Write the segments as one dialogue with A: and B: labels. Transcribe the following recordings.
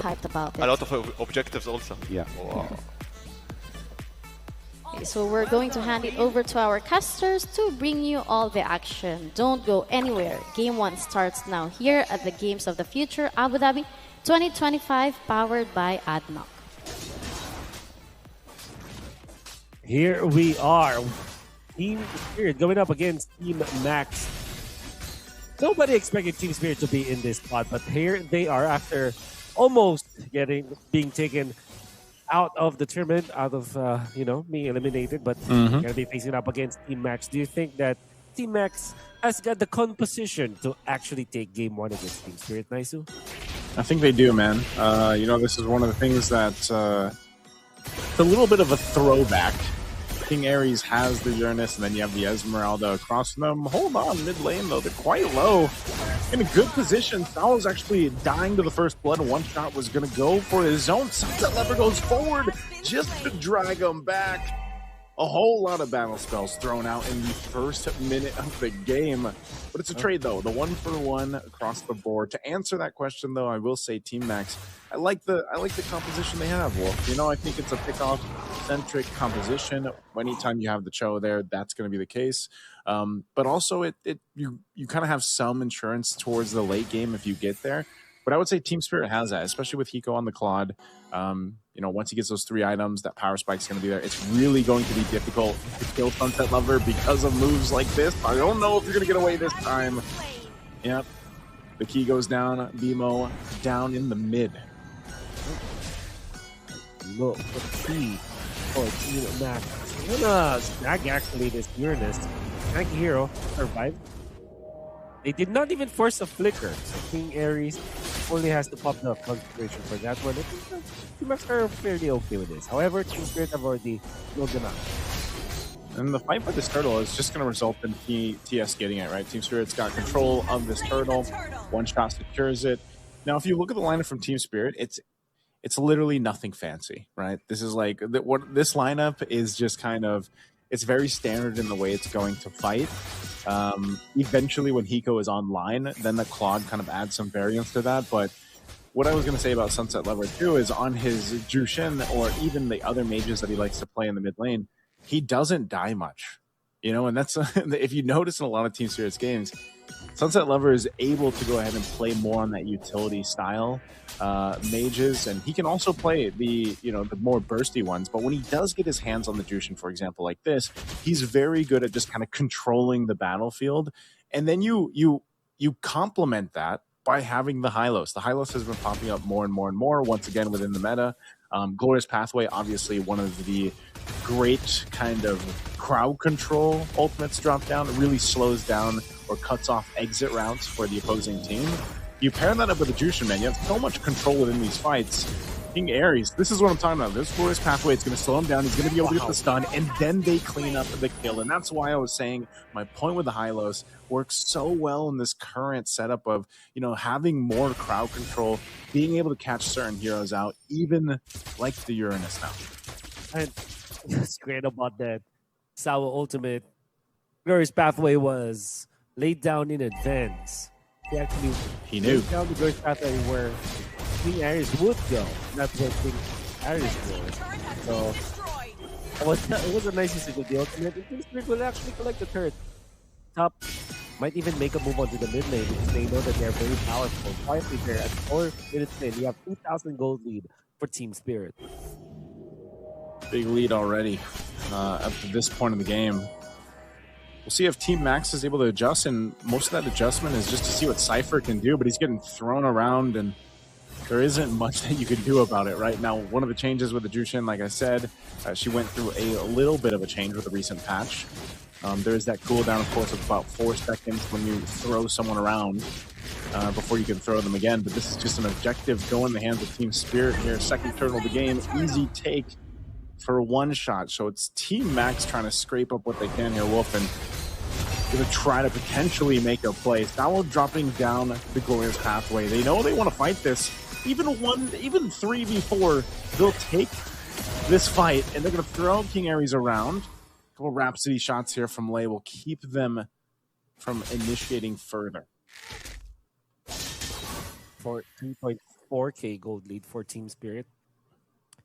A: hyped about
B: A
A: it.
B: lot of objectives also.
C: Yeah.
B: Wow.
A: Okay, so we're going to hand it over to our casters to bring you all the action. Don't go anywhere. Game 1 starts now here at the Games of the Future Abu Dhabi 2025, powered by ADNOC.
C: Here we are. Team Spirit going up against Team Max. Nobody expected Team Spirit to be in this spot, but here they are after almost being taken out of the tournament, out of being eliminated, but gonna be facing up against Team Max. Do you think that Team Max has got the composition to actually take game 1 against Team Spirit, Naisu?
D: I think they do, man. This is one of the things that it's a little bit of a throwback. King Ares has the Uranus, and then you have the Esmeralda across from them. Hold on, mid lane, though. They're quite low. In a good position. Sal's actually dying to the first blood. One shot was going to go for his own. Sunset Lever goes forward just to drag him back. A whole lot of battle spells thrown out in the first minute of the game. But it's a trade, though. The 1-for-1 across the board. To answer that question, though, I will say Team Max. I like the composition they have, Wolf. I think it's a pick-off-centric composition. Anytime you have the Cho there, that's going to be the case. But also, you kind of have some insurance towards the late game if you get there. But I would say Team Spirit has that, especially with Hiko on the Claude. Once he gets those 3 items, that power spike's going to be there. It's really going to be difficult to kill Sunset Lover because of moves like this. I don't know if you're going to get away this time. Yep. The key goes down. BMO down in the mid.
C: Look, the key for Team Max. We're gonna snag actually this Uranus. Snaggy Hero survived. They did not even force a flicker. So King Ares only has to pop the concentration for that one. I think Team Max are fairly okay with this. However, Team Spirit have already rolled them out.
D: And the fight for this turtle is just going to result in TS getting it, right? Team Spirit's got control of this turtle. One shot secures it. Now, if you look at the lineup from Team Spirit, it's literally nothing fancy, right? This is like what this lineup is just kind of, it's very standard in the way it's going to fight. Eventually, when Hiko is online, then the Claude kind of adds some variance to that. But what I was going to say about Sunset Lover too is on his Jushin or even the other mages that he likes to play in the mid lane, he doesn't die much, and that's if you notice in a lot of Team Spirit's games, Sunset Lover is able to go ahead and play more on that utility style mages, and he can also play the more bursty ones. But when he does get his hands on the Jushin, for example, like this, he's very good at just kind of controlling the battlefield. And then you complement that by having the Hylos. The Hylos has been popping up more and more and more once again within the meta. Glorious Pathway, obviously one of the great kind of crowd control ultimates drop down. It really slows down or cuts off exit routes for the opposing team. You pair that up with the Jushin, man, you have so much control within these fights. King Ares, this is what I'm talking about. This Glorious Pathway, it's going to slow him down. He's going to be able to get the stun, and then they clean up the kill. And that's why I was saying my point with the Hylos works so well in this current setup of, having more crowd control, being able to catch certain heroes out, even like the Uranus now.
C: And what's great about that Sawa ultimate, Glorious Pathway was laid down in advance. He
D: knew
C: laid down the Glorious Pathway where King Ares would go. That's where King Ares was. So it was a nice use of the ultimate. And Team Spirit will actually collect the turret. Top might even make a move onto the mid lane because they know that they're very powerful. Quietly there at 4 minutes in, you have 2,000 gold lead for Team Spirit.
D: Big lead already up to this point in the game. We'll see if Team Max is able to adjust, and most of that adjustment is just to see what Cypher can do, but he's getting thrown around, and there isn't much that you can do about it right now. One of the changes with the Jushin, like I said, she went through a little bit of a change with the recent patch. There is that cooldown, of course, of about 4 seconds when you throw someone around before you can throw them again, but this is just an objective go in the hands of Team Spirit here. Second turtle of the game, easy take for one shot. So it's Team Max trying to scrape up what they can here, Wolf, and going to try to potentially make a play. Sallow dropping down the Glorious Pathway. They know they want to fight this. Even 3v4, they'll take this fight, and they're going to throw King Ares around. A couple Rhapsody shots here from Lei will keep them from initiating further.
C: For 3.5 4K gold lead for Team Spirit.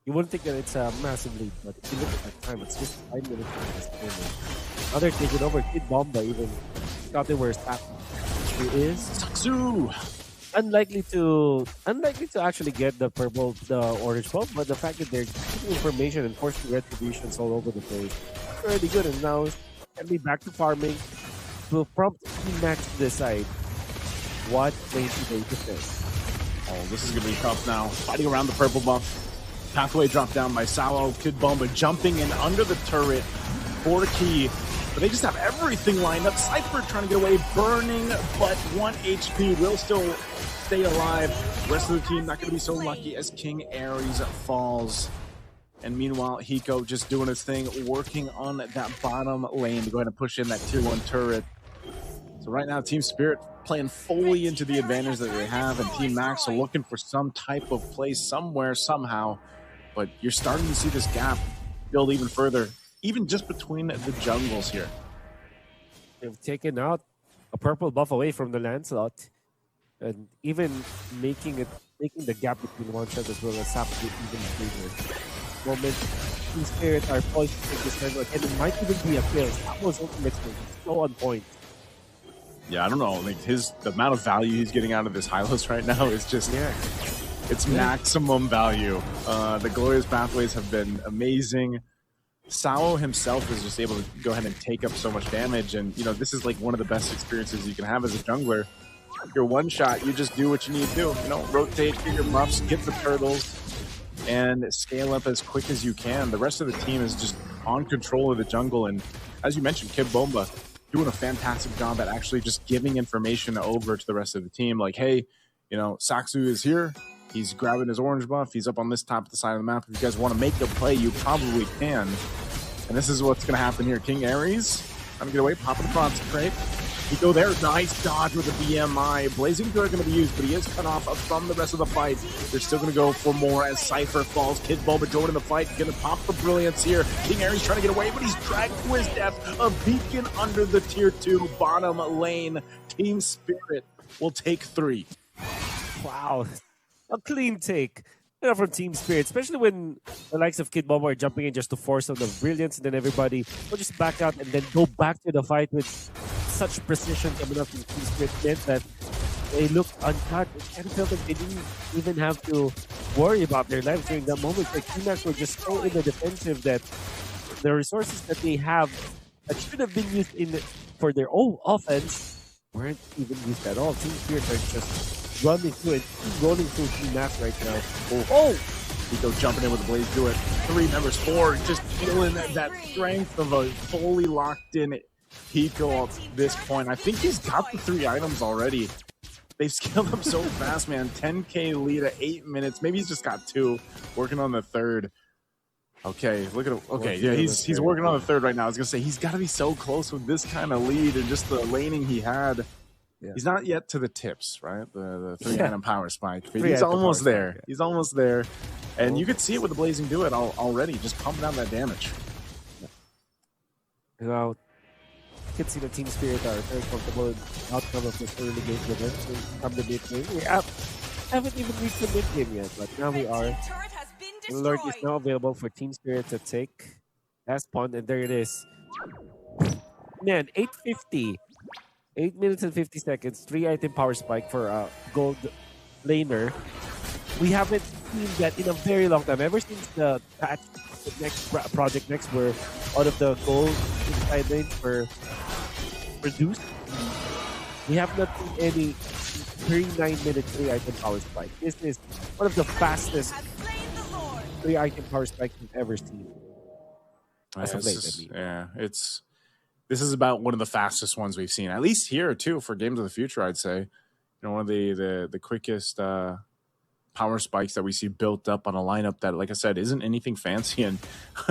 C: You wouldn't think that it's a massive lead, but if you look at that time, it's just 5 minutes for this game. Now they're taking over. Kid Bomba even thought they were stacked. He is
D: Saksu!
C: unlikely to actually get the orange buff, but the fact that they're giving information and forcing retributions all over the place, it's already good. And now can be back to farming. Will prompt Team Max to decide what lane to they defend.
D: Oh, this is going to be tough now. Fighting around the purple buff. Pathway dropped down by Sao. Kid Bomba jumping in under the turret for Key. But they just have everything lined up. Cypher trying to get away, burning, but 1 HP will still stay alive. Rest of the team not going to be so lucky as King Ares falls. And meanwhile, Hiko just doing his thing, working on that bottom lane to go ahead and push in that tier 1 turret. So right now, Team Spirit playing fully into the advantage that they have, and Team Max are looking for some type of play somewhere, somehow. But you're starting to see this gap build even further, even just between the jungles here.
C: They've taken out a purple buff away from the Lancelot, and even making the gap between one shot as well as Sap even bigger. Moment, Team Spirit are poised to take this turn, and it might even be a kill. That was ultimate skill. So on point.
D: Yeah, I don't know. Like the amount of value he's getting out of this Hylos right now is just it's maximum value. The Glorious Pathways have been amazing. Sao himself is just able to go ahead and take up so much damage, and you know this is like one of the best experiences you can have as a jungler. Your one shot, you just do what you need to do. You know, rotate, get your buffs, get the turtles, and scale up as quick as you can. The rest of the team is just on control of the jungle, and as you mentioned, Kid Bomba doing a fantastic job at actually just giving information over to the rest of the team. Like, hey, you know, Saksu is here. He's grabbing his orange buff. He's up on this top of the side of the map. If you guys want to make a play, you probably can. And this is what's going to happen here. King Ares, trying to get away, popping the bronze crate. You go there, nice dodge with the BMI. Blazing Door going to be used, but he is cut off from the rest of the fight. They're still going to go for more as Cypher falls. Kid Bomba joining the fight, going to pop the brilliance here. King Ares trying to get away, but he's dragged to his death. A beacon under the tier 2 bottom lane. Team Spirit will take 3.
C: Wow. A clean take, you know, from Team Spirit, especially when the likes of Kid Bomba are jumping in just to force on the brilliance, and then everybody will just back out and then go back to the fight with such precision coming up from Team Spirit meant that they looked untouched. It kind of felt like they didn't even have to worry about their lives during that moment. Like T-Max were just so in the defensive that the resources that they have that should have been used for their own offense weren't even used at all. Team Spirit are just running through it, rolling through Team Max right now. Oh!
D: Hiko jumping in with the Blaze, do it. 3 members, 4, just feeling that strength of a fully locked in Hiko at this point. I think he's got the 3 items already. They've scaled up so fast, man. 10k lead at 8 minutes. Maybe he's just got 2, working on the 3rd. Okay, look at him. Okay, yeah, he's working on the 3rd right now. I was gonna say he's got to be so close with this kind of lead and just the laning he had. Yeah. He's not yet to the tips, right? The 3-item power spike. But he's almost there. Yeah. He's almost there. And you could see it with the Blazing Duet already, just pumping out that damage.
C: You know, you can see the Team Spirit are very comfortable with the outcome of this early game with them. So come the mid game. We haven't even reached the mid game yet, but now we are. The Lord is now available for Team Spirit to take last pawn, and there it is. Man, 850. 8 minutes and 50 seconds, 3-item power spike for a gold laner. We haven't seen that in a very long time. Ever since the patch, the next Project Next, where all of the gold inside lanes were reduced, we have not seen any 39-minute 3-item power spike. This is one of the fastest 3-item power spikes we've ever seen. As of late,
D: This is about one of the fastest ones we've seen, at least here too, for Games of the Future, I'd say. You know, one of the quickest power spikes that we see built up on a lineup that, like I said, isn't anything fancy. And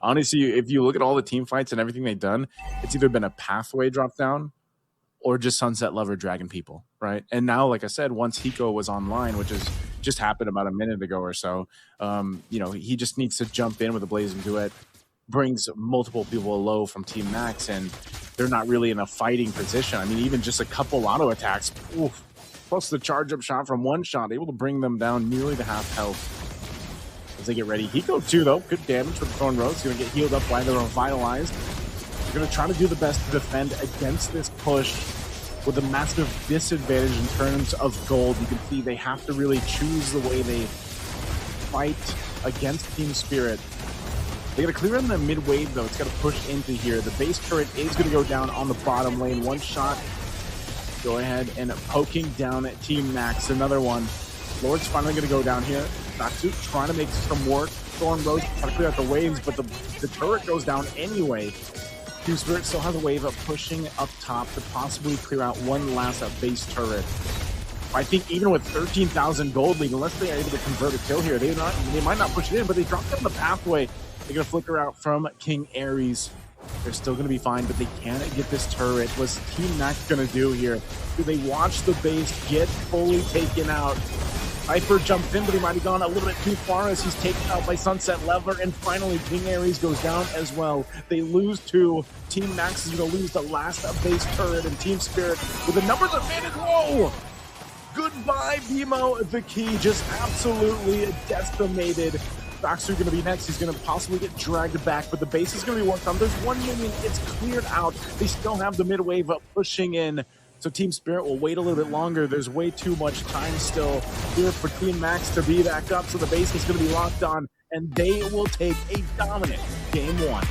D: honestly, if you look at all the team fights and everything they've done, it's either been a pathway drop down or just Sunset Lover dragging people, right? And now, like I said, once Hiko was online, which has just happened about a minute ago or so, you know, he just needs to jump in with a Blazing Duet, brings multiple people low from Team Max, and they're not really in a fighting position. I mean, even just a couple auto attacks, oof, plus the charge-up shot from One Shot, able to bring them down nearly to half health. As they get ready. Hiko too, though. Good damage from Thorn Rose. Going to get healed up while they're revitalized. They're going to try to do the best to defend against this push with a massive disadvantage in terms of gold. You can see they have to really choose the way they fight against Team Spirit. They got to clear in the mid wave, though. It's got to push into here. The base turret is going to go down on the bottom lane. One Shot. Go ahead and poking down at Team Max. Another one. Lord's finally going to go down here. Natsu trying to make some work. Thorn Rose trying to clear out the waves, but the turret goes down anyway. Team Spirit still has a wave of pushing up top to possibly clear out one last base turret. I think even with 13,000 gold lead, unless they are able to convert a kill here, they might not push it in, but they drop down the pathway. They're going to flicker out from King Ares. They're still going to be fine, but they can't get this turret. What's Team Max going to do here? Do they watch the base get fully taken out? Viper jumps in, but he might have gone a little bit too far as he's taken out by Sunset Leveler, and finally King Ares goes down as well. They lose two. Team Max is going to lose the last base turret, and Team Spirit with the numbers advantage. Whoa! Goodbye, Bimo. The key just absolutely decimated. Baxter going to be next. He's going to possibly get dragged back, but the base is going to be worked on. There's 1 minion. It's cleared out. They still have the mid wave up pushing in. So Team Spirit will wait a little bit longer. There's way too much time still here for Team Max to be back up. So the base is going to be locked on, and they will take a dominant game one.